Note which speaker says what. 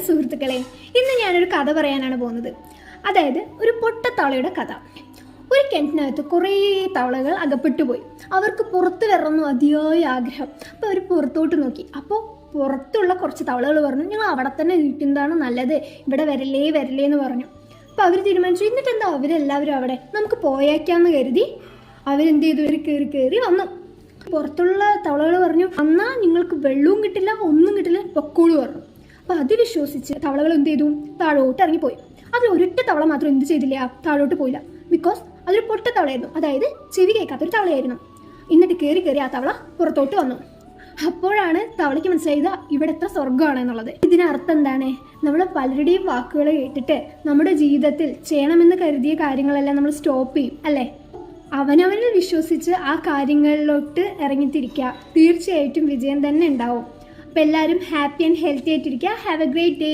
Speaker 1: സുഹൃത്തുക്കളെ, ഇന്ന് ഞാനൊരു കഥ പറയാനാണ് പോകുന്നത്. അതായത് ഒരു പൊട്ടത്തവളയുടെ കഥ. ഒരു കിണറ്റിനകത്ത് കുറേ തവളകൾ അകപ്പെട്ടു പോയി. അവർക്ക് പുറത്ത് വരണമെന്ന് അതിയായ ആഗ്രഹം. അപ്പോൾ അവർ പുറത്തോട്ട് നോക്കി. അപ്പോൾ പുറത്തുള്ള കുറച്ച് തവളകൾ പറഞ്ഞു, ഞങ്ങൾ അവിടെ തന്നെ വീട്ടുന്നതാണ് നല്ലത്, ഇവിടെ വരല്ലേ എന്ന് പറഞ്ഞു. അപ്പോൾ അവർ തീരുമാനിച്ചു, എന്നിട്ട് എന്താ അവരെല്ലാവരും അവിടെ, നമുക്ക് പോയേക്കാന്ന് കരുതി അവരെന്ത് ചെയ്തു, കയറി വന്നു. പുറത്തുള്ള തവളകൾ പറഞ്ഞു, എന്നാൽ നിങ്ങൾക്ക് വെള്ളവും കിട്ടില്ല, ഒന്നും കിട്ടില്ല, പൊക്കോളൂ പറഞ്ഞു. അപ്പോൾ അത് വിശ്വസിച്ച് തവളകൾ എന്ത് ചെയ്തു, താഴോട്ട് ഇറങ്ങിപ്പോയി. അതിൽ ഒരൊറ്റ തവള മാത്രം എന്ത് ചെയ്തില്ല, താഴോട്ട് പോയില്ല. ബിക്കോസ് അതൊരു പൊട്ട തവളയായിരുന്നു, അതായത് ചെവി കേൾക്കാത്തൊരു തവളയായിരുന്നു. എന്നിട്ട് കയറി ആ തവള പുറത്തോട്ട് വന്നു. അപ്പോഴാണ് തവളയ്ക്ക് മനസ്സിലായത് ഇവിടെ എത്ര സ്വർഗ്ഗമാണ് എന്നുള്ളത്. ഇതിനർത്ഥം എന്താണ്, നമ്മൾ പലരുടെയും വാക്കുകൾ കേട്ടിട്ട് നമ്മുടെ ജീവിതത്തിൽ ചെയ്യണമെന്ന് കരുതിയ കാര്യങ്ങളെല്ലാം നമ്മൾ സ്റ്റോപ്പ് ചെയ്യും അല്ലേ. അവനവനിൽ വിശ്വസിച്ച് ആ കാര്യങ്ങളിലോട്ട് ഇറങ്ങിത്തിരിക്കുക, തീർച്ചയായിട്ടും വിജയം തന്നെ ഉണ്ടാവും. അപ്പോൾ എല്ലാവരും ഹാപ്പി ആൻഡ് ഹെൽത്തി ആയിട്ടിരിക്കുക. Have A great day.